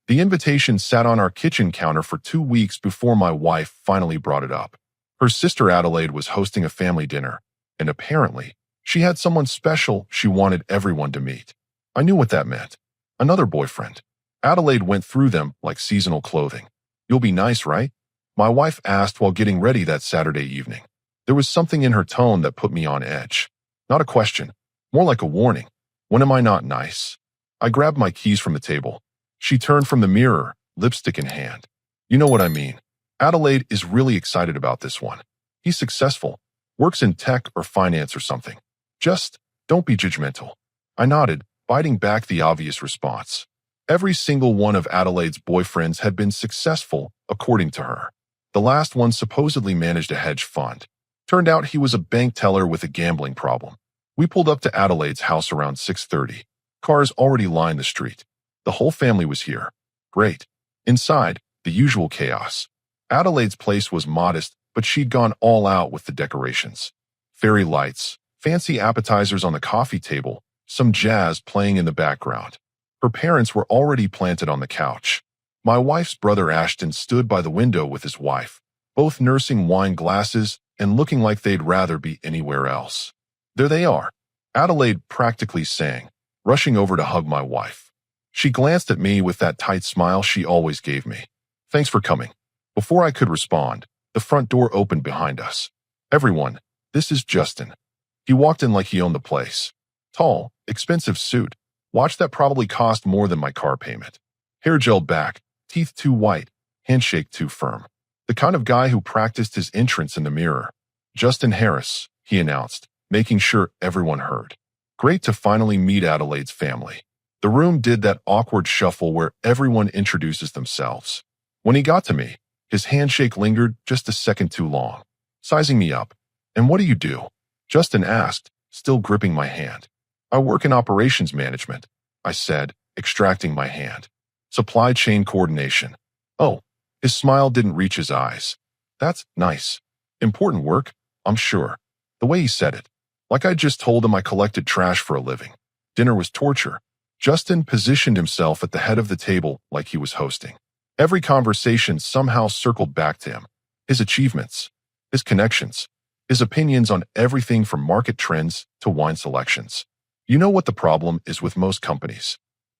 The invitation sat on our kitchen counter for 2 weeks before my wife finally brought it up. Her sister Adelaide was hosting a family dinner, and apparently, she had someone special she wanted everyone to meet. I knew what that meant. Another boyfriend. Adelaide went through them like seasonal clothing. "You'll be nice, right?" My wife asked while getting ready that Saturday evening. There was something in her tone that put me on edge. Not a question, more like a warning. When am I not nice? I grabbed my keys from the table. She turned from the mirror, lipstick in hand. "You know what I mean. Adelaide is really excited about this one. He's successful, works in tech or finance or something. Just don't be judgmental." I nodded, biting back the obvious response. Every single one of Adelaide's boyfriends had been successful, according to her. The last one supposedly managed a hedge fund. Turned out he was a bank teller with a gambling problem. We pulled up to Adelaide's house around 6:30. Cars already lined the street. The whole family was here. Great. Inside, the usual chaos. Adelaide's place was modest, but she'd gone all out with the decorations. Fairy lights, fancy appetizers on the coffee table, some jazz playing in the background. Her parents were already planted on the couch. My wife's brother Ashton stood by the window with his wife, both nursing wine glasses and looking like they'd rather be anywhere else. "There they are," Adelaide practically sang, rushing over to hug my wife. She glanced at me with that tight smile she always gave me. "Thanks for coming." Before I could respond, the front door opened behind us. "Everyone, this is Justin." He walked in like he owned the place. Tall, expensive suit. Watch that probably cost more than my car payment. Hair gelled back, teeth too white, handshake too firm. The kind of guy who practiced his entrance in the mirror. "Justin Harris," he announced, making sure everyone heard. Great to finally meet Adelaide's family. The room did that awkward shuffle where everyone introduces themselves. When he got to me, his handshake lingered just a second too long. Sizing me up. "And what do you do?" Justin asked, still gripping my hand. "I work in operations management," I said, extracting my hand. "Supply chain coordination." Oh, his smile didn't reach his eyes. "That's nice. Important work, I'm sure." The way he said it, like I just told him I collected trash for a living. Dinner was torture. Justin positioned himself at the head of the table like he was hosting. Every conversation somehow circled back to him. His achievements, his connections, his opinions on everything from market trends to wine selections. You know what the problem is with most companies?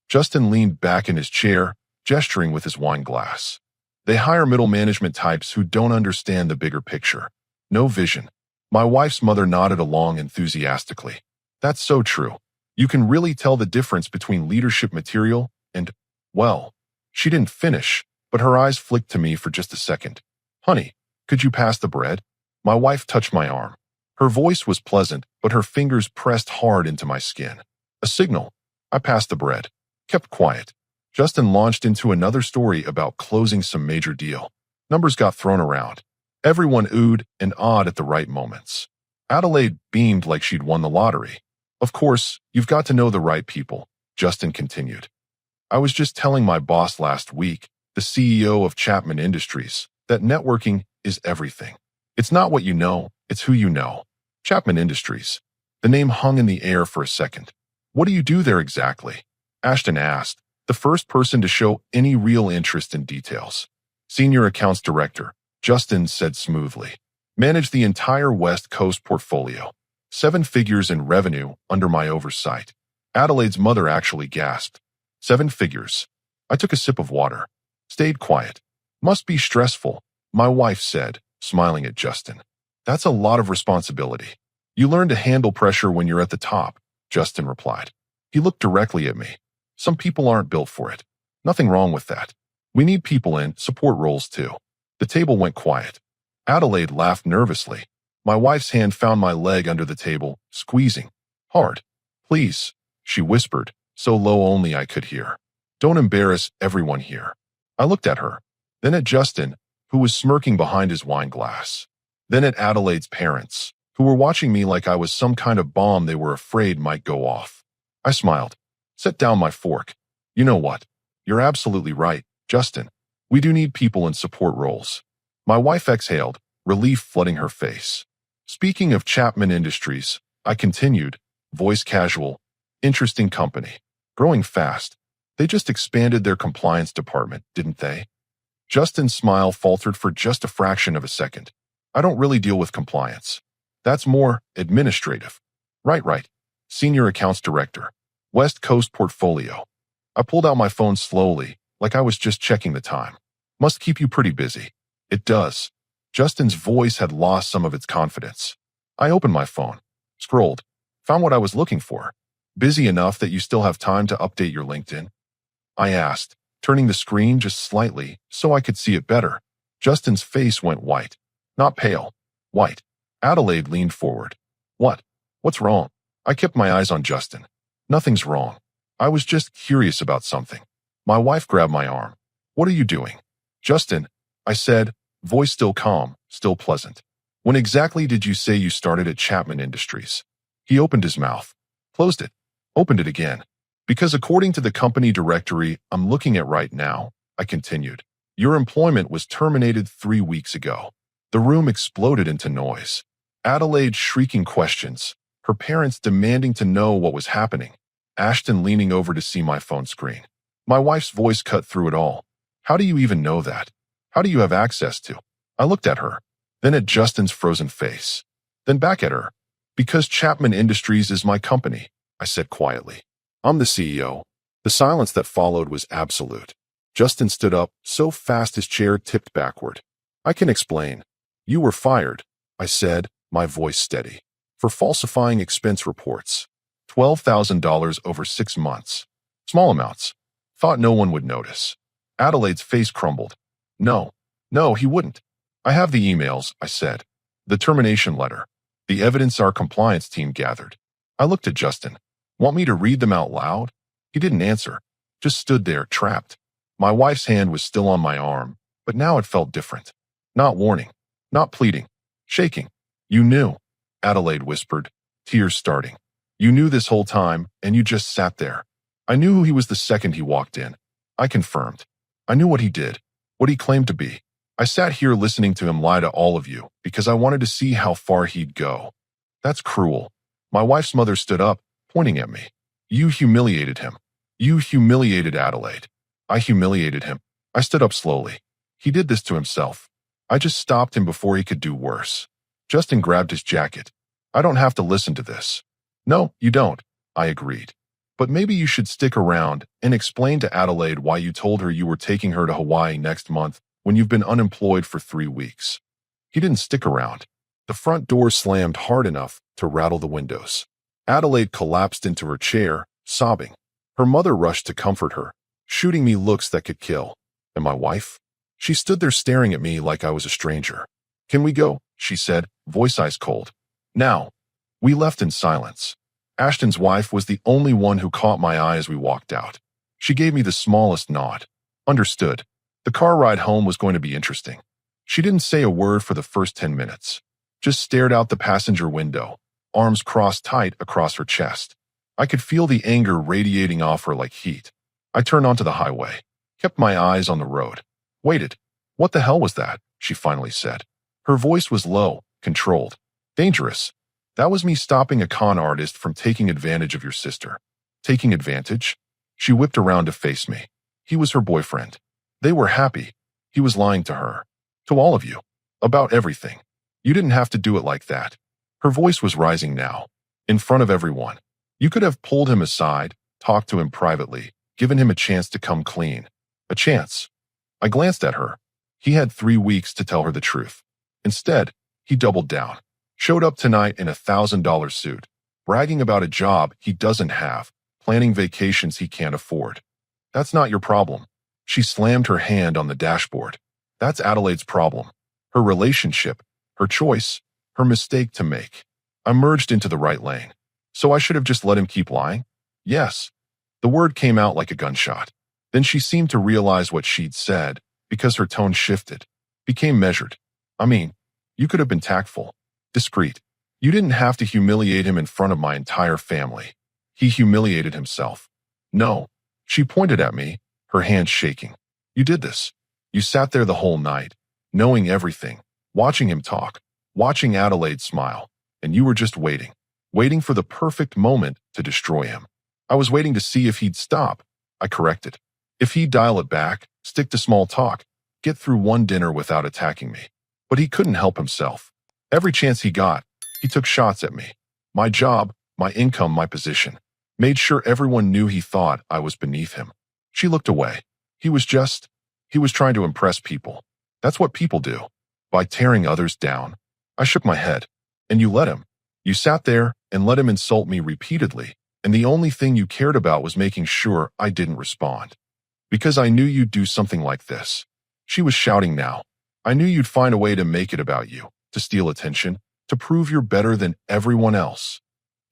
Justin leaned back in his chair, gesturing with his wine glass. They hire middle management types who don't understand the bigger picture. No vision. My wife's mother nodded along enthusiastically. "That's so true. You can really tell the difference between leadership material and, well," she didn't finish, but her eyes flicked to me for just a second. "Honey, could you pass the bread?" My wife touched my arm. Her voice was pleasant, but her fingers pressed hard into my skin. A signal. I passed the bread. Kept quiet. Justin launched into another story about closing some major deal. Numbers got thrown around. Everyone oohed and awed at the right moments. Adelaide beamed like she'd won the lottery. "Of course, you've got to know the right people," Justin continued. "I was just telling my boss last week, the CEO of Chapman Industries, that networking is everything. It's not what you know, it's who you know." Chapman Industries. The name hung in the air for a second. "What do you do there exactly?" Ashton asked, the first person to show any real interest in details. "Senior Accounts Director," Justin said smoothly. "Manage the entire West Coast portfolio. 7 figures in revenue under my oversight." Adelaide's mother actually gasped. 7 figures. I took a sip of water. Stayed quiet. "Must be stressful," my wife said, smiling at Justin. "That's a lot of responsibility." "You learn to handle pressure when you're at the top," Justin replied. He looked directly at me. "Some people aren't built for it. Nothing wrong with that. We need people in support roles too." The table went quiet. Adelaide laughed nervously. My wife's hand found my leg under the table, squeezing. "Hard. Please," she whispered, so low only I could hear. "Don't embarrass everyone here." I looked at her, then at Justin, who was smirking behind his wine glass, then at Adelaide's parents, who were watching me like I was some kind of bomb they were afraid might go off. I smiled. Set down my fork. "You know what? You're absolutely right, Justin. We do need people in support roles." My wife exhaled, relief flooding her face. "Speaking of Chapman Industries," I continued, voice casual, "interesting company. Growing fast. They just expanded their compliance department, didn't they? Justin's smile faltered for just a fraction of a second. I don't really deal with compliance. That's more administrative. Right. Senior Accounts Director. West Coast Portfolio. I pulled out my phone slowly, like I was just checking the time. Must keep you pretty busy. It does. Justin's voice had lost some of its confidence. I opened my phone, scrolled, found what I was looking for. Busy enough that you still have time to update your LinkedIn? I asked, turning the screen just slightly so I could see it better. Justin's face went white. Not pale. White. Adelaide leaned forward. What? What's wrong? I kept my eyes on Justin. Nothing's wrong. I was just curious about something. My wife grabbed my arm. What are you doing? Justin, I said, voice still calm, still pleasant. When exactly did you say you started at Chapman Industries? He opened his mouth, closed it, opened it again. Because according to the company directory I'm looking at right now, I continued, your employment was terminated 3 weeks ago. The room exploded into noise. Adelaide shrieking questions, her parents demanding to know what was happening, Ashton leaning over to see my phone screen. My wife's voice cut through it all. How do you even know that? How do you have access to? I looked at her, then at Justin's frozen face, then back at her. Because Chapman Industries is my company, I said quietly. I'm the CEO. The silence that followed was absolute. Justin stood up so fast his chair tipped backward. I can explain. You were fired, I said, my voice steady, for falsifying expense reports. $12,000 over 6 months. Small amounts. Thought no one would notice. Adelaide's face crumbled. No, he wouldn't. I have the emails, I said. The termination letter. The evidence our compliance team gathered. I looked at Justin. Want me to read them out loud? He didn't answer. Just stood there, trapped. My wife's hand was still on my arm, but now it felt different. Not warning. Not pleading. Shaking. You knew, Adelaide whispered, tears starting. You knew this whole time, and you just sat there. I knew who he was the second he walked in. I confirmed. I knew what he did, what he claimed to be. I sat here listening to him lie to all of you because I wanted to see how far he'd go. That's cruel. My wife's mother stood up, pointing at me. You humiliated him. You humiliated Adelaide. I humiliated him. I stood up slowly. He did this to himself. I just stopped him before he could do worse. Justin grabbed his jacket. I don't have to listen to this. No, you don't, I agreed. But maybe you should stick around and explain to Adelaide why you told her you were taking her to Hawaii next month when you've been unemployed for 3 weeks. He didn't stick around. The front door slammed hard enough to rattle the windows. Adelaide collapsed into her chair, sobbing. Her mother rushed to comfort her, shooting me looks that could kill. And my wife? She stood there staring at me like I was a stranger. Can we go? She said, voice ice cold. Now. We left in silence. Ashton's wife was the only one who caught my eye as we walked out. She gave me the smallest nod. Understood. The car ride home was going to be interesting. She didn't say a word for the first 10 minutes. Just stared out the passenger window, arms crossed tight across her chest. I could feel the anger radiating off her like heat. I turned onto the highway, kept my eyes on the road. Waited. What the hell was that? She finally said. Her voice was low, controlled. Dangerous. That was me stopping a con artist from taking advantage of your sister. Taking advantage? She whipped around to face me. He was her boyfriend. They were happy. He was lying to her. To all of you. About everything. You didn't have to do it like that. Her voice was rising now. In front of everyone. You could have pulled him aside, talked to him privately, given him a chance to come clean. A chance. I glanced at her. He had 3 weeks to tell her the truth. Instead, he doubled down. Showed up tonight in a $1,000 suit, bragging about a job he doesn't have, planning vacations he can't afford. That's not your problem. She slammed her hand on the dashboard. That's Adelaide's problem. Her relationship, her choice, her mistake to make. I merged into the right lane. So I should have just let him keep lying? Yes. The word came out like a gunshot. Then she seemed to realize what she'd said, because her tone shifted, became measured. I mean, you could have been tactful. Discreet. You didn't have to humiliate him in front of my entire family. He humiliated himself. No. She pointed at me, her hands shaking. You did this. You sat there the whole night, knowing everything, watching him talk, watching Adelaide smile, and you were just waiting for the perfect moment to destroy him. I was waiting to see if he'd stop, I corrected. If he'd dial it back, stick to small talk, get through one dinner without attacking me. But he couldn't help himself. Every chance he got, he took shots at me. My job, my income, my position. Made sure everyone knew he thought I was beneath him. She looked away. He was trying to impress people. That's what people do. By tearing others down. I shook my head. And you let him. You sat there and let him insult me repeatedly, and the only thing you cared about was making sure I didn't respond. Because I knew you'd do something like this. She was shouting now. I knew you'd find a way to make it about you, to steal attention, to prove you're better than everyone else.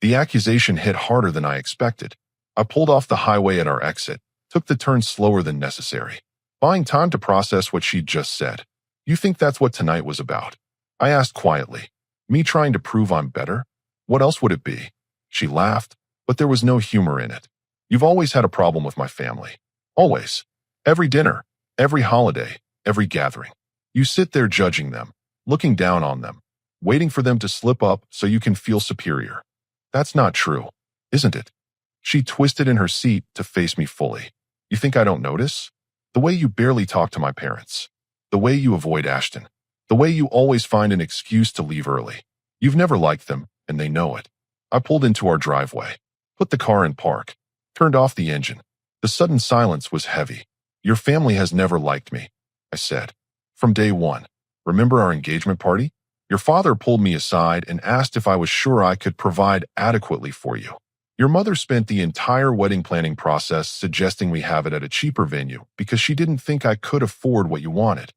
The accusation hit harder than I expected. I pulled off the highway at our exit, took the turn slower than necessary, buying time to process what she'd just said. You think that's what tonight was about? I asked quietly. Me trying to prove I'm better? What else would it be? She laughed, but there was no humor in it. You've always had a problem with my family. Always. Every dinner, every holiday, every gathering. You sit there judging them, looking down on them, waiting for them to slip up so you can feel superior. That's not true, isn't it? She twisted in her seat to face me fully. You think I don't notice? The way you barely talk to my parents. The way you avoid Ashton. The way you always find an excuse to leave early. You've never liked them, and they know it. I pulled into our driveway, put the car in park, turned off the engine. The sudden silence was heavy. Your family has never liked me, I said. From day one. Remember our engagement party? Your father pulled me aside and asked if I was sure I could provide adequately for you. Your mother spent the entire wedding planning process suggesting we have it at a cheaper venue because she didn't think I could afford what you wanted.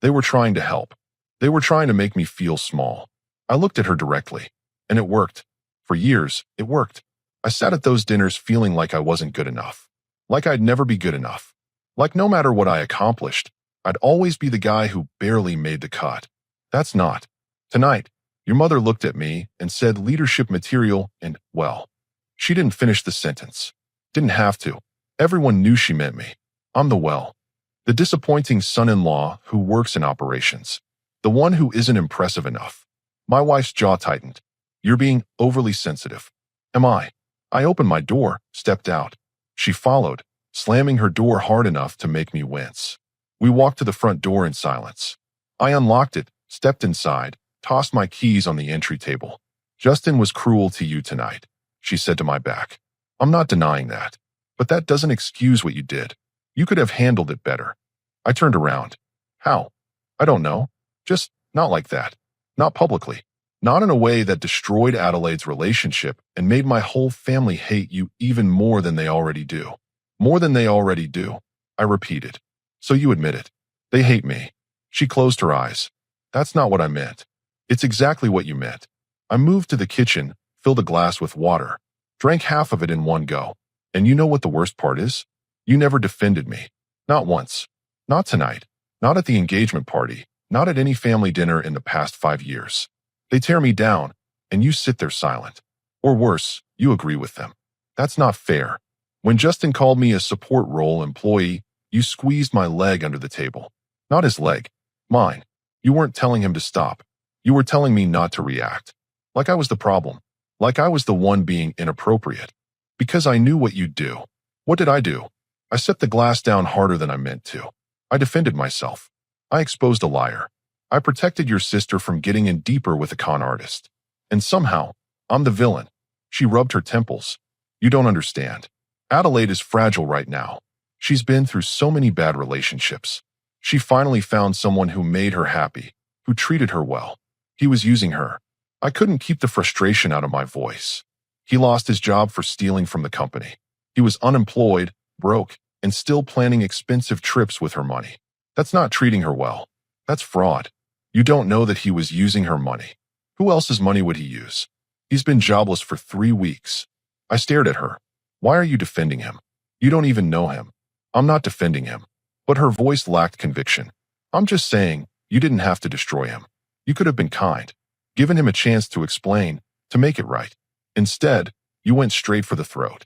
They were trying to help. They were trying to make me feel small. I looked at her directly, and it worked. For years, it worked. I sat at those dinners feeling like I wasn't good enough. Like I'd never be good enough. Like no matter what I accomplished, I'd always be the guy who barely made the cut. That's not. Tonight, your mother looked at me and said leadership material and, well, she didn't finish the sentence. Didn't have to. Everyone knew she meant me. I'm the disappointing son-in-law who works in operations. The one who isn't impressive enough. My wife's jaw tightened. You're being overly sensitive. Am I? I opened my door, stepped out. She followed, slamming her door hard enough to make me wince. We walked to the front door in silence. I unlocked it, stepped inside, tossed my keys on the entry table. Justin was cruel to you tonight, she said to my back. I'm not denying that. But that doesn't excuse what you did. You could have handled it better. I turned around. How? I don't know. Just not like that. Not publicly. Not in a way that destroyed Adelaide's relationship and made my whole family hate you even more than they already do. More than they already do, I repeated. So you admit it. They hate me. She closed her eyes. That's not what I meant. It's exactly what you meant. I moved to the kitchen, filled a glass with water, drank half of it in one go. And you know what the worst part is? You never defended me. Not once. Not tonight. Not at the engagement party. Not at any family dinner in the past 5 years. They tear me down, and you sit there silent. Or worse, you agree with them. That's not fair. When Justin called me a support role employee, you squeezed my leg under the table. Not his leg. Mine. You weren't telling him to stop. You were telling me not to react. Like I was the problem. Like I was the one being inappropriate. Because I knew what you'd do. What did I do? I set the glass down harder than I meant to. I defended myself. I exposed a liar. I protected your sister from getting in deeper with a con artist. And somehow, I'm the villain. She rubbed her temples. You don't understand. Adelaide is fragile right now. She's been through so many bad relationships. She finally found someone who made her happy, who treated her well. He was using her. I couldn't keep the frustration out of my voice. He lost his job for stealing from the company. He was unemployed, broke, and still planning expensive trips with her money. That's not treating her well. That's fraud. You don't know that he was using her money. Who else's money would he use? He's been jobless for 3 weeks. I stared at her. Why are you defending him? You don't even know him. I'm not defending him. But her voice lacked conviction. I'm just saying, you didn't have to destroy him. You could have been kind, given him a chance to explain, to make it right. Instead, you went straight for the throat.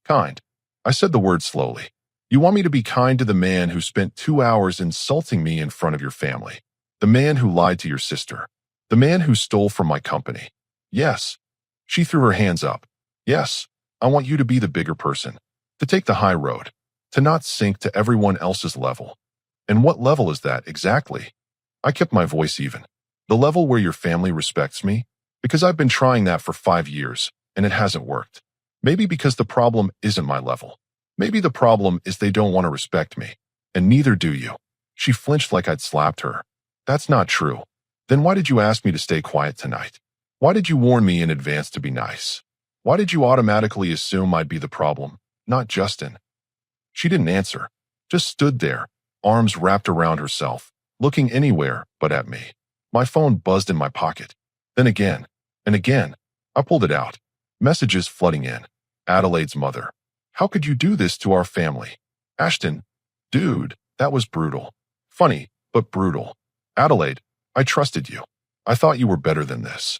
Kind. I said the word slowly. You want me to be kind to the man who spent 2 hours insulting me in front of your family. The man who lied to your sister. The man who stole from my company. Yes. She threw her hands up. Yes. I want you to be the bigger person. To take the high road. to not sink to everyone else's level. And what level is that exactly? I kept my voice even. The level where your family respects me? Because I've been trying that for 5 years, and it hasn't worked. Maybe because the problem isn't my level. Maybe the problem is they don't want to respect me, and neither do you. She flinched like I'd slapped her. That's not true. Then why did you ask me to stay quiet tonight? Why did you warn me in advance to be nice? Why did you automatically assume I'd be the problem, not Justin? She didn't answer, just stood there, arms wrapped around herself, looking anywhere but at me. My phone buzzed in my pocket. Then again, and again, I pulled it out. Messages flooding in. Adelaide's mother. How could you do this to our family? Ashton. Dude, that was brutal. Funny, but brutal. Adelaide, I trusted you. I thought you were better than this.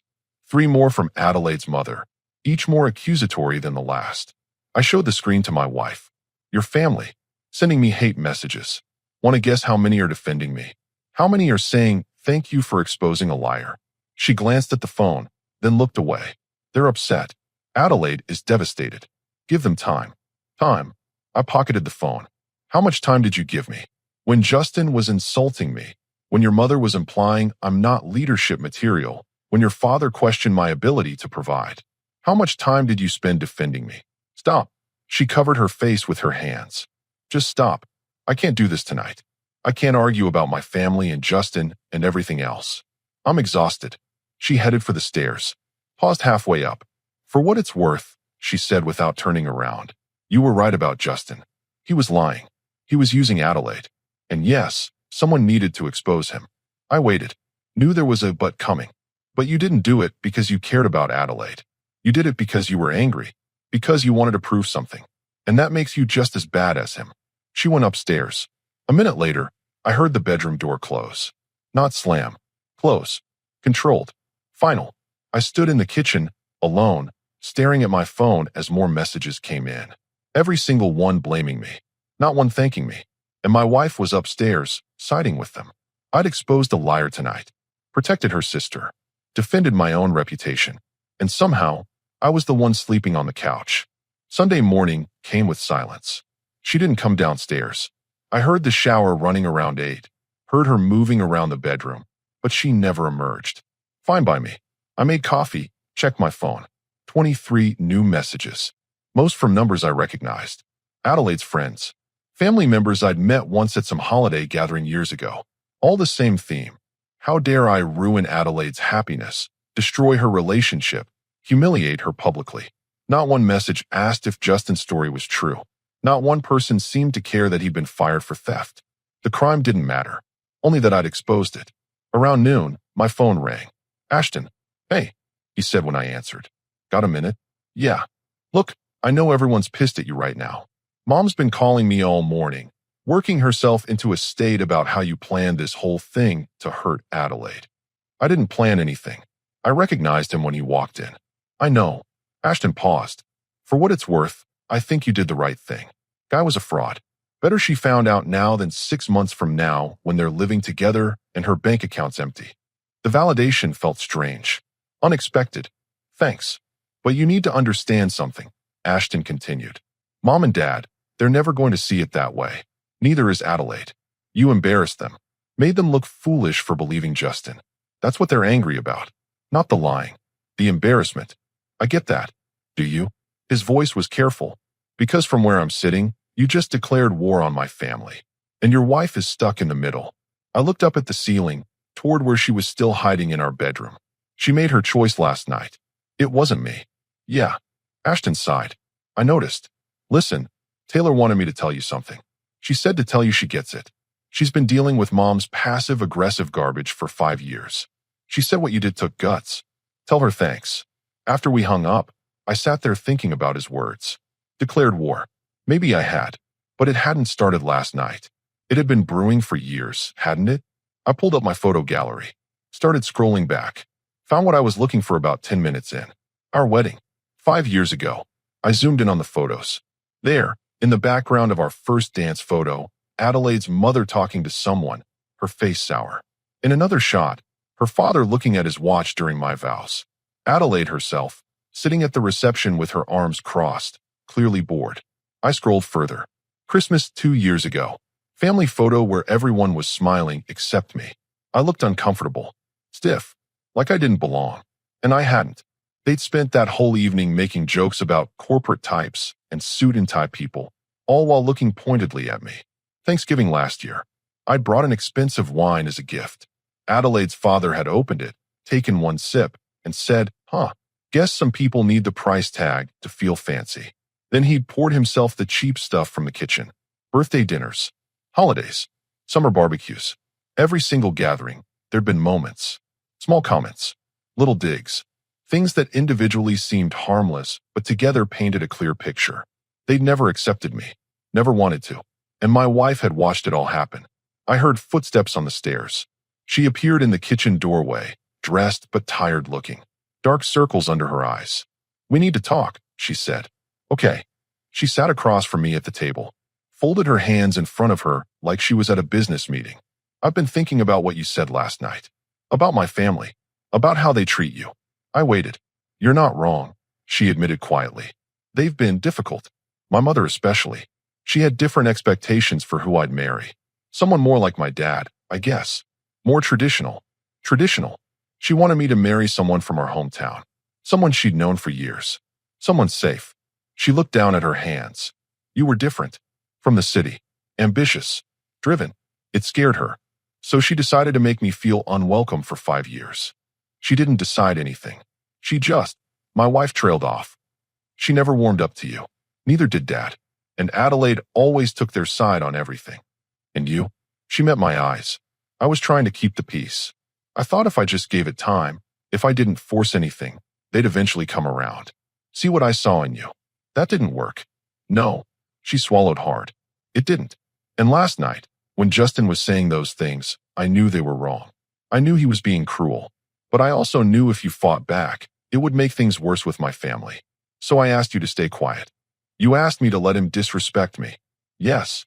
3 more from Adelaide's mother, each more accusatory than the last. I showed the screen to my wife. Your family, sending me hate messages. Want to guess how many are defending me? How many are saying, thank you for exposing a liar? She glanced at the phone, then looked away. They're upset. Adelaide is devastated. Give them time. Time. I pocketed the phone. How much time did you give me? When Justin was insulting me, when your mother was implying I'm not leadership material, when your father questioned my ability to provide, how much time did you spend defending me? Stop. She covered her face with her hands. Just stop. I can't do this tonight. I can't argue about my family and Justin and everything else. I'm exhausted. She headed for the stairs, paused halfway up. For what it's worth, she said without turning around. You were right about Justin. He was lying. He was using Adelaide. And yes, someone needed to expose him. I waited. Knew there was a but coming. But you didn't do it because you cared about Adelaide. You did it because you were angry. Because you wanted to prove something. And that makes you just as bad as him. She went upstairs. A minute later, I heard the bedroom door close. Not slam. Close. Controlled. Final. I stood in the kitchen, alone, staring at my phone as more messages came in. Every single one blaming me. Not one thanking me. And my wife was upstairs, siding with them. I'd exposed a liar tonight. Protected her sister. Defended my own reputation. And somehow, I was the one sleeping on the couch. Sunday morning came with silence. She didn't come downstairs. I heard the shower running around 8. Heard her moving around the bedroom. But she never emerged. Fine by me. I made coffee, checked my phone. 23 new messages. Most from numbers I recognized. Adelaide's friends. Family members I'd met once at some holiday gathering years ago. All the same theme. How dare I ruin Adelaide's happiness, destroy her relationship, humiliate her publicly. Not one message asked if Justin's story was true. Not one person seemed to care that he'd been fired for theft. The crime didn't matter, only that I'd exposed it. Around noon, my phone rang. Ashton. Hey, he said when I answered. Got a minute? Yeah. Look, I know everyone's pissed at you right now. Mom's been calling me all morning, working herself into a state about how you planned this whole thing to hurt Adelaide. I didn't plan anything. I recognized him when he walked in. I know. Ashton paused. For what it's worth, I think you did the right thing. Guy was a fraud. Better she found out now than 6 months from now when they're living together and her bank account's empty. The validation felt strange. Unexpected. Thanks. But you need to understand something, Ashton continued. Mom and Dad, they're never going to see it that way. Neither is Adelaide. You embarrassed them. Made them look foolish for believing Justin. That's what they're angry about. Not the lying. The embarrassment. I get that. Do you? His voice was careful. Because from where I'm sitting, you just declared war on my family. And your wife is stuck in the middle. I looked up at the ceiling, toward where she was still hiding in our bedroom. She made her choice last night. It wasn't me. Yeah. Ashton sighed. I noticed. Listen, Taylor wanted me to tell you something. She said to tell you she gets it. She's been dealing with Mom's passive-aggressive garbage for 5 years. She said what you did took guts. Tell her thanks. After we hung up, I sat there thinking about his words. Declared war. Maybe I had, but it hadn't started last night. It had been brewing for years, hadn't it? I pulled up my photo gallery. Started scrolling back. Found what I was looking for about 10 minutes in. Our wedding. 5 years ago. I zoomed in on the photos. There, in the background of our first dance photo, Adelaide's mother talking to someone, her face sour. In another shot, her father looking at his watch during my vows. Adelaide herself, sitting at the reception with her arms crossed, clearly bored. I scrolled further. Christmas 2 years ago. Family photo where everyone was smiling except me. I looked uncomfortable, stiff, like I didn't belong. And I hadn't. They'd spent that whole evening making jokes about corporate types and suit-and-tie people, all while looking pointedly at me. Thanksgiving last year, I'd brought an expensive wine as a gift. Adelaide's father had opened it, taken one sip, and said, guess some people need the price tag to feel fancy. Then he'd poured himself the cheap stuff from the kitchen. Birthday dinners, holidays, summer barbecues. Every single gathering, there'd been moments, small comments, little digs, things that individually seemed harmless but together painted a clear picture. They'd never accepted me, never wanted to, and my wife had watched it all happen. I heard footsteps on the stairs. She appeared in the kitchen doorway, dressed but tired looking, dark circles under her eyes. "We need to talk," she said. "Okay." She sat across from me at the table, folded her hands in front of her like she was at a business meeting. "I've been thinking about what you said last night. About my family. About how they treat you." I waited. "You're not wrong," she admitted quietly. "They've been difficult. My mother especially. She had different expectations for who I'd marry. Someone more like my dad, I guess. More traditional. Traditional. She wanted me to marry someone from our hometown. Someone she'd known for years. Someone safe." She looked down at her hands. "You were different. From the city. Ambitious. Driven." It scared her. So she decided to make me feel unwelcome for 5 years. She didn't decide anything. My wife trailed off. "She never warmed up to you. Neither did Dad. And Adelaide always took their side on everything. And you?" She met my eyes. I was trying to keep the peace. I thought if I just gave it time, if I didn't force anything, they'd eventually come around. "See what I saw in you." That didn't work. "No." She swallowed hard. "It didn't. And last night, when Justin was saying those things, I knew they were wrong. I knew he was being cruel. But I also knew if you fought back, it would make things worse with my family. So I asked you to stay quiet. You asked me to let him disrespect me." Yes.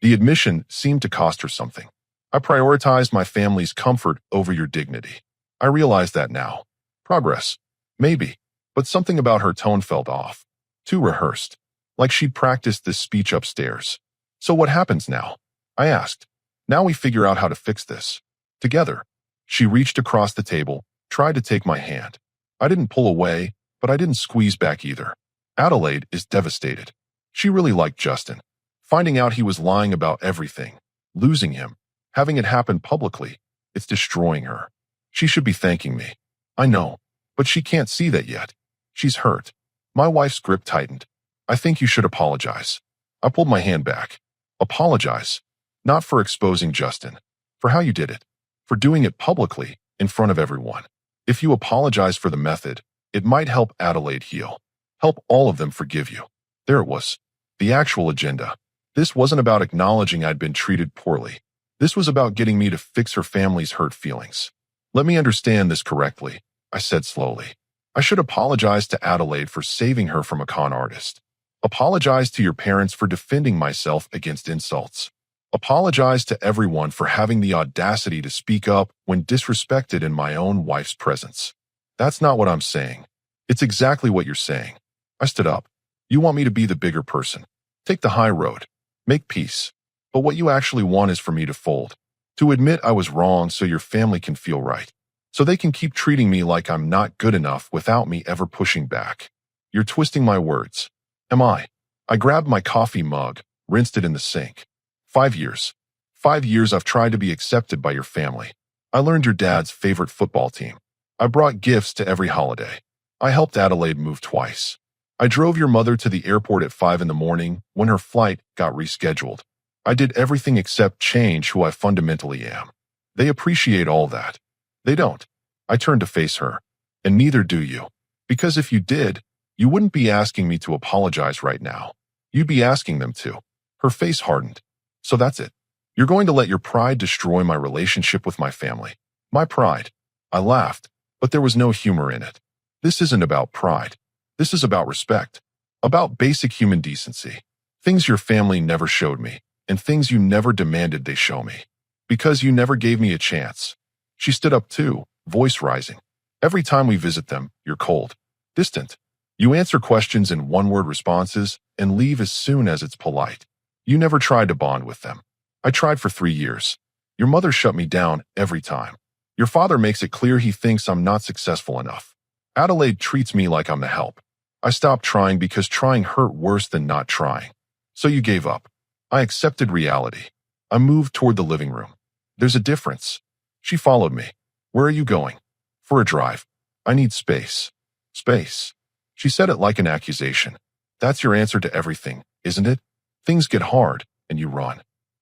The admission seemed to cost her something. "I prioritized my family's comfort over your dignity. I realize that now. Progress. Maybe. But something about her tone felt off. Too rehearsed. Like she'd practiced this speech upstairs. "So what happens now?" I asked. "Now we figure out how to fix this. Together." She reached across the table, tried to take my hand. I didn't pull away, but I didn't squeeze back either. Adelaide is devastated. She really liked Justin. Finding out he was lying about everything, losing him, having it happen publicly, it's destroying her. She should be thanking me. I know, but she can't see that yet. She's hurt. My wife's grip tightened. "I think you should apologize." I pulled my hand back. Apologize. Not for exposing Justin. For how you did it. For doing it publicly, in front of everyone. If you apologize for the method, it might help Adelaide heal. Help all of them forgive you. There it was. The actual agenda. This wasn't about acknowledging I'd been treated poorly. This was about getting me to fix her family's hurt feelings. "Let me understand this correctly," I said slowly. "I should apologize to Adelaide for saving her from a con artist. Apologize to your parents for defending myself against insults. Apologize to everyone for having the audacity to speak up when disrespected in my own wife's presence." "That's not what I'm saying." "It's exactly what you're saying." I stood up. "You want me to be the bigger person. Take the high road. Make peace. But what you actually want is for me to fold. To admit I was wrong so your family can feel right. So they can keep treating me like I'm not good enough without me ever pushing back." "You're twisting my words." "Am I?" I grabbed my coffee mug, rinsed it in the sink. 5 years. 5 years I've tried to be accepted by your family. I learned your dad's favorite football team. I brought gifts to every holiday. I helped Adelaide move twice. I drove your mother to the airport at 5 in the morning when her flight got rescheduled. I did everything except change who I fundamentally am. They appreciate all that. They don't. I turned to face her. And neither do you. Because if you did, you wouldn't be asking me to apologize right now. You'd be asking them to. Her face hardened. "So that's it. You're going to let your pride destroy my relationship with my family." "My pride." I laughed, but there was no humor in it. "This isn't about pride. This is about respect. About basic human decency. Things your family never showed me, and things you never demanded they show me. Because you never gave me a chance." She stood up too, voice rising. "Every time we visit them, you're cold. Distant. You answer questions in one-word responses and leave as soon as it's polite. You never tried to bond with them. I tried for 3 years. Your mother shut me down every time. Your father makes it clear he thinks I'm not successful enough. Adelaide treats me like I'm the help. I stopped trying because trying hurt worse than not trying. So you gave up. I accepted reality. I moved toward the living room. There's a difference. She followed me. Where are you going? For a drive. I need space. Space. She said it like an accusation. That's your answer to everything, isn't it? Things get hard, and you run.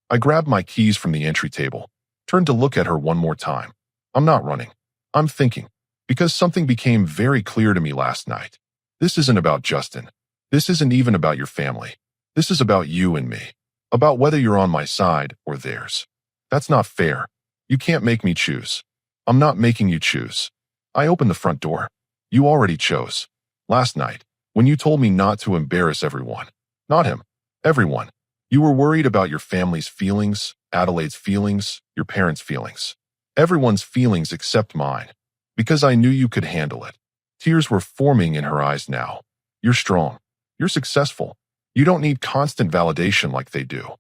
I grabbed my keys from the entry table, turned to look at her one more time. I'm not running. I'm thinking. Because something became very clear to me last night. This isn't about Justin. This isn't even about your family. This is about you and me. About whether you're on my side or theirs. That's not fair. You can't make me choose. I'm not making you choose. I opened the front door. You already chose. Last night, when you told me not to embarrass everyone. Not him. Everyone. You were worried about your family's feelings, Adelaide's feelings, your parents' feelings. Everyone's feelings except mine. Because I knew you could handle it. Tears were forming in her eyes now. You're strong. You're successful. You don't need constant validation like they do.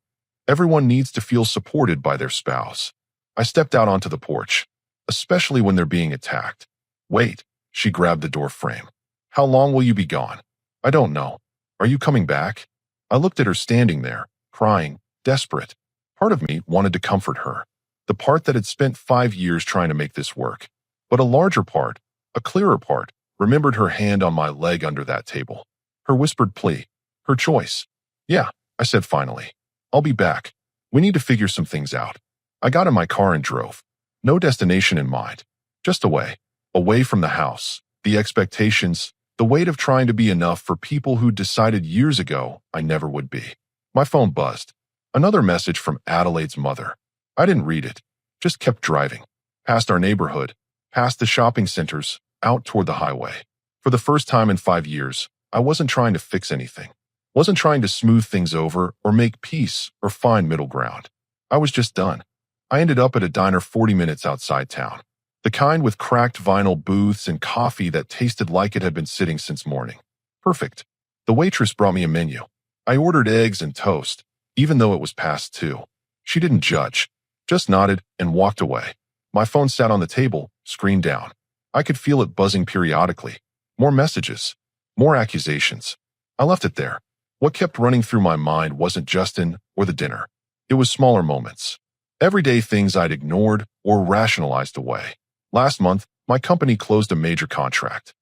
Everyone needs to feel supported by their spouse. I stepped out onto the porch, especially when they're being attacked. Wait, she grabbed the door frame. How long will you be gone? I don't know. Are you coming back? I looked at her standing there, crying, desperate. Part of me wanted to comfort her. The part that had spent 5 years trying to make this work. But a larger part, a clearer part, remembered her hand on my leg under that table. Her whispered plea. Her choice. Yeah, I said finally. I'll be back. We need to figure some things out. I got in my car and drove. No destination in mind. Just away. Away from the house, the expectations, the weight of trying to be enough for people who decided years ago I never would be. My phone buzzed. Another message from Adelaide's mother. I didn't read it. Just kept driving. Past our neighborhood. Past the shopping centers. Out toward the highway. For the first time in 5 years, I wasn't trying to fix anything. Wasn't trying to smooth things over or make peace or find middle ground. I was just done. I ended up at a diner 40 minutes outside town. The kind with cracked vinyl booths and coffee that tasted like it had been sitting since morning. Perfect. The waitress brought me a menu. I ordered eggs and toast, even though it was past 2. She didn't judge, just nodded and walked away. My phone sat on the table, screen down. I could feel it buzzing periodically. More messages. More accusations. I left it there. What kept running through my mind wasn't Justin or the dinner. It was smaller moments. Everyday things I'd ignored or rationalized away. Last month, my company closed a major contract.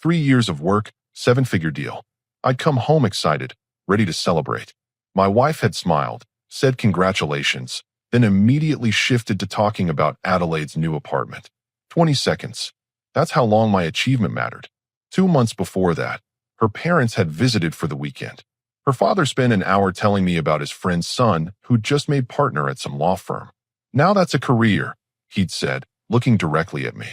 3 years of work, 7-figure deal. I'd come home excited, ready to celebrate. My wife had smiled, said congratulations, then immediately shifted to talking about Adelaide's new apartment. 20 seconds. That's how long my achievement mattered. 2 months before that, her parents had visited for the weekend. Her father spent an hour telling me about his friend's son who'd just made partner at some law firm. Now that's a career, he'd said, looking directly at me.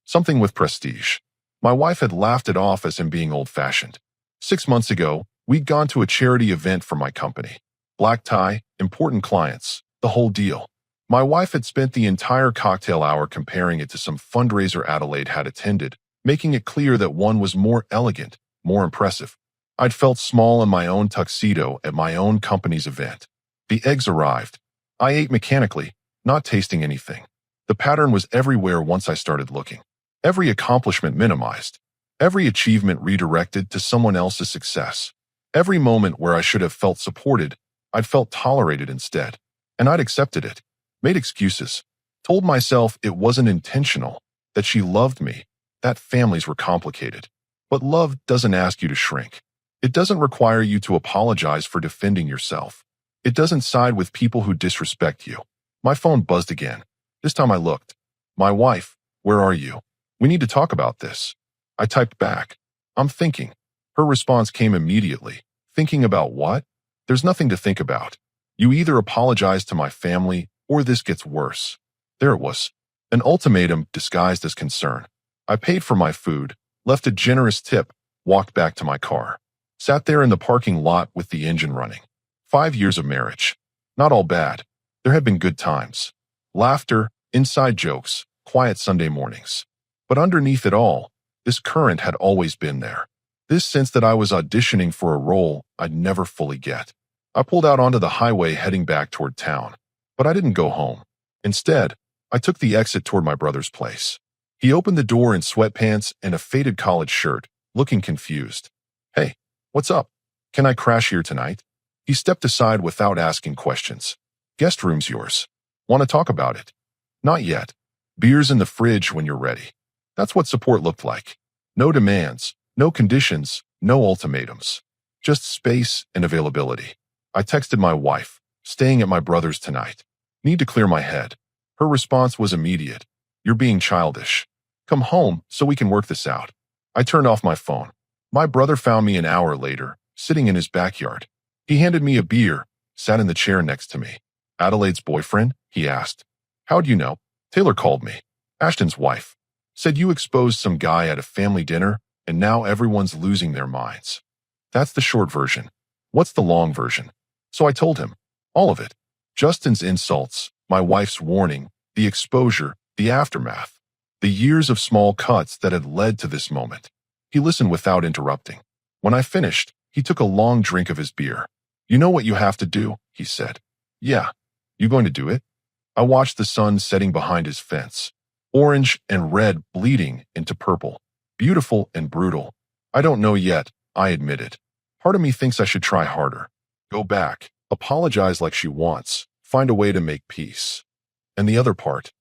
Something with prestige. My wife had laughed it off as him being old-fashioned. 6 months ago, we'd gone to a charity event for my company. Black tie, important clients, the whole deal. My wife had spent the entire cocktail hour comparing it to some fundraiser Adelaide had attended, making it clear that one was more elegant, more impressive. I'd felt small in my own tuxedo at my own company's event. The eggs arrived. I ate mechanically, not tasting anything. The pattern was everywhere once I started looking. Every accomplishment minimized. Every achievement redirected to someone else's success. Every moment where I should have felt supported, I'd felt tolerated instead. And I'd accepted it. Made excuses. Told myself it wasn't intentional, that she loved me, that families were complicated. But love doesn't ask you to shrink. It doesn't require you to apologize for defending yourself. It doesn't side with people who disrespect you. My phone buzzed again. This time I looked. My wife, where are you? We need to talk about this. I typed back. I'm thinking. Her response came immediately. Thinking about what? There's nothing to think about. You either apologize to my family or this gets worse. There it was. An ultimatum disguised as concern. I paid for my food, left a generous tip, walked back to my car. Sat there in the parking lot with the engine running. 5 years of marriage. Not all bad. There had been good times. Laughter, inside jokes, quiet Sunday mornings. But underneath it all, this current had always been there. This sense that I was auditioning for a role I'd never fully get. I pulled out onto the highway heading back toward town, but I didn't go home. Instead, I took the exit toward my brother's place. He opened the door in sweatpants and a faded college shirt, looking confused. Hey, what's up? Can I crash here tonight? He stepped aside without asking questions. Guest room's yours. Want to talk about it? Not yet. Beer's in the fridge when you're ready. That's what support looked like. No demands, no conditions, no ultimatums. Just space and availability. I texted my wife, staying at my brother's tonight. Need to clear my head. Her response was immediate. You're being childish. Come home so we can work this out. I turned off my phone. My brother found me an hour later, sitting in his backyard. He handed me a beer, sat in the chair next to me. Adelaide's boyfriend? He asked. How'd you know? Taylor called me. Ashton's wife. Said you exposed some guy at a family dinner, and now everyone's losing their minds. That's the short version. What's the long version? So I told him. All of it. Justin's insults, my wife's warning, the exposure, the aftermath. The years of small cuts that had led to this moment. He listened without interrupting. When I finished, he took a long drink of his beer. You know what you have to do, he said. Yeah. You going to do it? I watched the sun setting behind his fence. Orange and red bleeding into purple. Beautiful and brutal. I don't know yet, I admitted. Part of me thinks I should try harder. Go back, apologize like she wants, find a way to make peace. And the other part?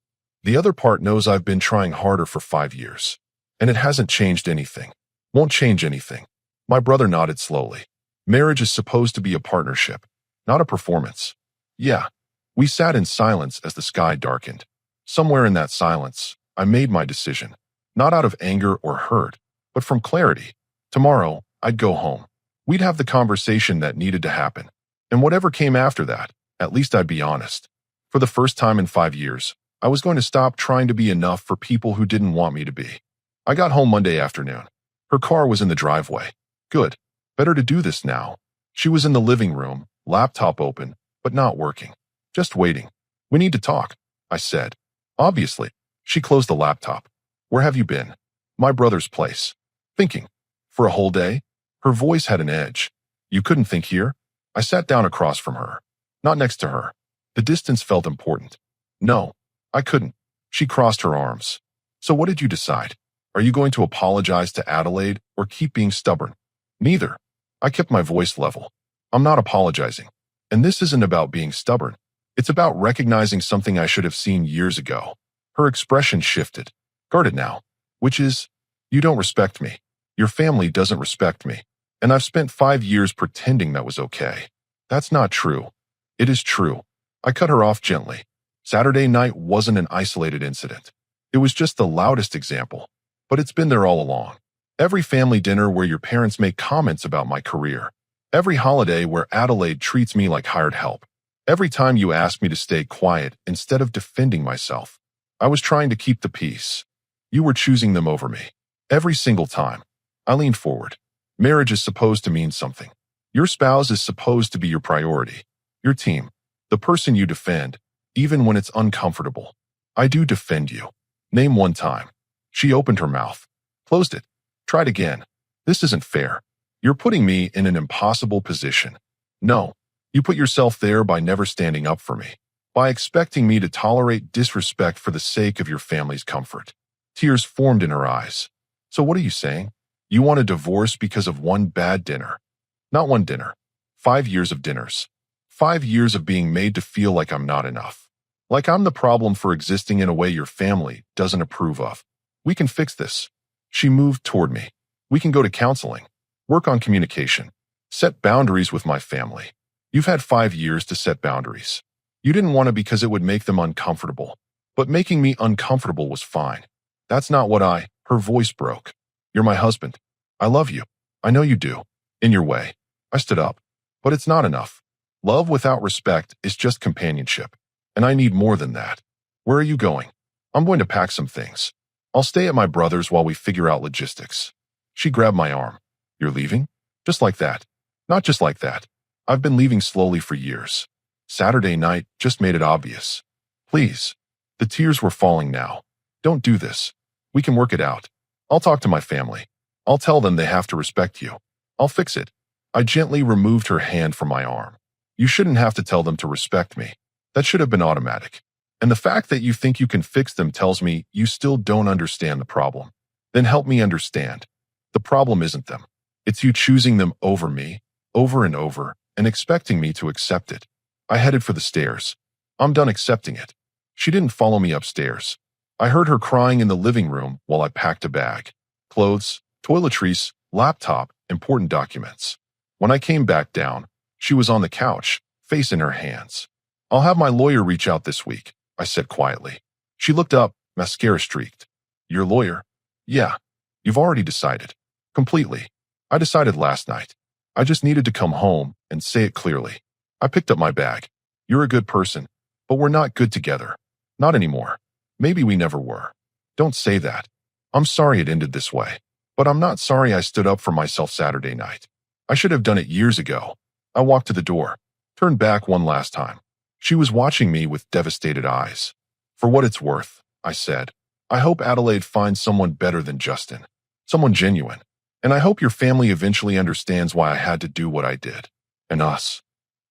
The other part knows I've been trying harder for 5 years. And it hasn't changed anything. Won't change anything. My brother nodded slowly. Marriage is supposed to be a partnership, not a performance. Yeah. We sat in silence as the sky darkened. Somewhere in that silence, I made my decision. Not out of anger or hurt, but from clarity. Tomorrow, I'd go home. We'd have the conversation that needed to happen. And whatever came after that, at least I'd be honest. For the first time in 5 years, I was going to stop trying to be enough for people who didn't want me to be. I got home Monday afternoon. Her car was in the driveway. Good. Better to do this now. She was in the living room, laptop open, but not working. Just waiting. We need to talk, I said. Obviously. She closed the laptop. Where have you been? My brother's place. Thinking. For a whole day? Her voice had an edge. You couldn't think here? I sat down across from her. Not next to her. The distance felt important. No, I couldn't. She crossed her arms. So what did you decide? Are you going to apologize to Adelaide or keep being stubborn? Neither. I kept my voice level. I'm not apologizing. And this isn't about being stubborn. It's about recognizing something I should have seen years ago. Her expression shifted. Guarded now. Which is, you don't respect me. Your family doesn't respect me. And I've spent 5 years pretending that was okay. That's not true. It is true. I cut her off gently. Saturday night wasn't an isolated incident. It was just the loudest example. But it's been there all along. Every family dinner where your parents make comments about my career. Every holiday where Adelaide treats me like hired help. Every time you ask me to stay quiet instead of defending myself. I was trying to keep the peace. You were choosing them over me. Every single time. I leaned forward. Marriage is supposed to mean something. Your spouse is supposed to be your priority. Your team. The person you defend, even when it's uncomfortable. I do defend you. Name one time. She opened her mouth. Closed it. Tried again. This isn't fair. You're putting me in an impossible position. No. You put yourself there by never standing up for me. By expecting me to tolerate disrespect for the sake of your family's comfort. Tears formed in her eyes. So what are you saying? You want a divorce because of one bad dinner. Not one dinner. 5 years of dinners. 5 years of being made to feel like I'm not enough. Like I'm the problem for existing in a way your family doesn't approve of. We can fix this. She moved toward me. We can go to counseling. Work on communication. Set boundaries with my family. You've had 5 years to set boundaries. You didn't want to because it would make them uncomfortable. But making me uncomfortable was fine. That's not what her voice broke. You're my husband. I love you. I know you do. In your way. I stood up. But it's not enough. Love without respect is just companionship. And I need more than that. Where are you going? I'm going to pack some things. I'll stay at my brother's while we figure out logistics. She grabbed my arm. You're leaving? Just like that. Not just like that. I've been leaving slowly for years. Saturday night just made it obvious. Please. The tears were falling now. Don't do this. We can work it out. I'll talk to my family. I'll tell them they have to respect you. I'll fix it. I gently removed her hand from my arm. You shouldn't have to tell them to respect me. That should have been automatic. And the fact that you think you can fix them tells me you still don't understand the problem. Then help me understand. The problem isn't them. It's you choosing them over me, over and over, and expecting me to accept it. I headed for the stairs. I'm done accepting it. She didn't follow me upstairs. I heard her crying in the living room while I packed a bag. Clothes, toiletries, laptop, important documents. When I came back down, she was on the couch, face in her hands. I'll have my lawyer reach out this week, I said quietly. She looked up, mascara streaked. Your lawyer? Yeah. You've already decided. Completely. I decided last night. I just needed to come home and say it clearly. I picked up my bag. You're a good person, but we're not good together. Not anymore. Maybe we never were. Don't say that. I'm sorry it ended this way, but I'm not sorry I stood up for myself Saturday night. I should have done it years ago. I walked to the door, turned back one last time. She was watching me with devastated eyes. For what it's worth, I said, I hope Adelaide finds someone better than Justin. Someone genuine. And I hope your family eventually understands why I had to do what I did. And us.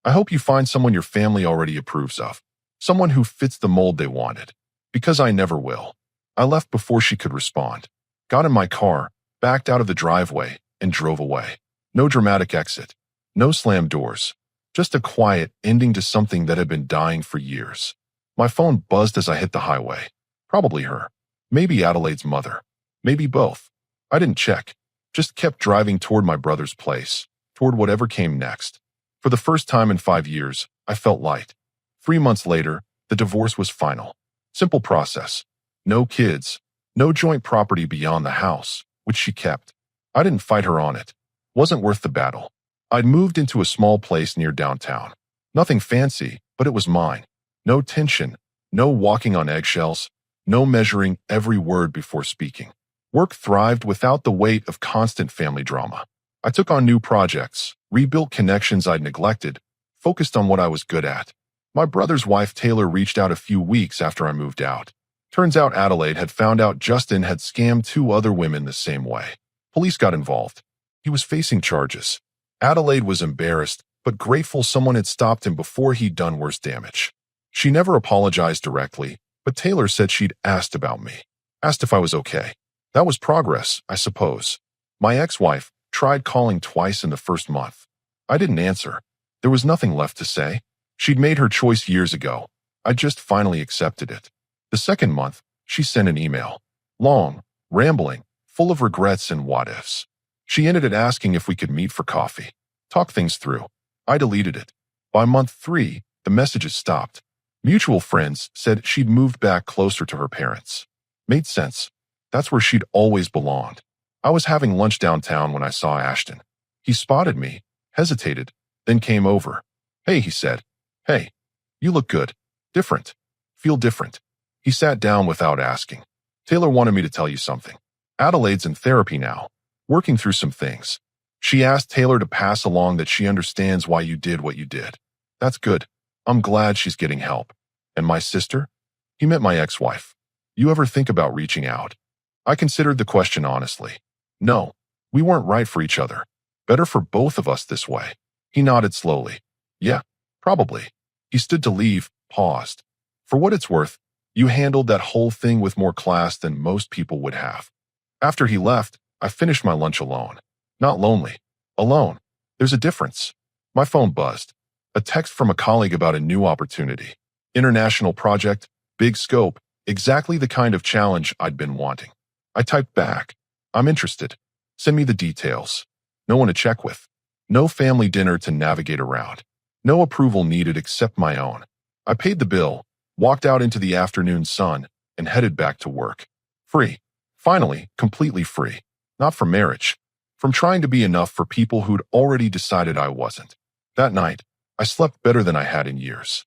I hope you find someone your family already approves of. Someone who fits the mold they wanted. Because I never will. I left before she could respond. Got in my car, backed out of the driveway, and drove away. No dramatic exit. No slammed doors. Just a quiet ending to something that had been dying for years. My phone buzzed as I hit the highway. Probably her. Maybe Adelaide's mother. Maybe both. I didn't check. Just kept driving toward my brother's place, toward whatever came next. For the first time in 5 years, I felt light. 3 months later, the divorce was final. Simple process. No kids. No joint property beyond the house, which she kept. I didn't fight her on it. Wasn't worth the battle. I'd moved into a small place near downtown. Nothing fancy, but it was mine. No tension. No walking on eggshells. No measuring every word before speaking. Work thrived without the weight of constant family drama. I took on new projects, rebuilt connections I'd neglected, focused on what I was good at. My brother's wife Taylor reached out a few weeks after I moved out. Turns out Adelaide had found out Justin had scammed 2 other women the same way. Police got involved. He was facing charges. Adelaide was embarrassed, but grateful someone had stopped him before he'd done worse damage. She never apologized directly, but Taylor said she'd asked about me. Asked if I was okay. That was progress, I suppose. My ex-wife tried calling twice in the first month. I didn't answer. There was nothing left to say. She'd made her choice years ago. I just finally accepted it. The second month, she sent an email. Long, rambling, full of regrets and what-ifs. She ended it asking if we could meet for coffee. Talk things through. I deleted it. By month 3, the messages stopped. Mutual friends said she'd moved back closer to her parents. Made sense. That's where she'd always belonged. I was having lunch downtown when I saw Ashton. He spotted me, hesitated, then came over. Hey, he said. Hey, you look good. Different. Feel different. He sat down without asking. Taylor wanted me to tell you something. Adelaide's in therapy now, working through some things. She asked Taylor to pass along that she understands why you did what you did. That's good. I'm glad she's getting help. And my sister? He met my ex-wife. You ever think about reaching out? I considered the question honestly. No, we weren't right for each other. Better for both of us this way. He nodded slowly. Yeah, probably. He stood to leave, paused. For what it's worth, you handled that whole thing with more class than most people would have. After he left, I finished my lunch alone. Not lonely. Alone. There's a difference. My phone buzzed. A text from a colleague about a new opportunity. International project, big scope, exactly the kind of challenge I'd been wanting. I typed back. I'm interested. Send me the details. No one to check with. No family dinner to navigate around. No approval needed except my own. I paid the bill, walked out into the afternoon sun, and headed back to work. Free. Finally, completely free. Not from marriage. From trying to be enough for people who'd already decided I wasn't. That night, I slept better than I had in years.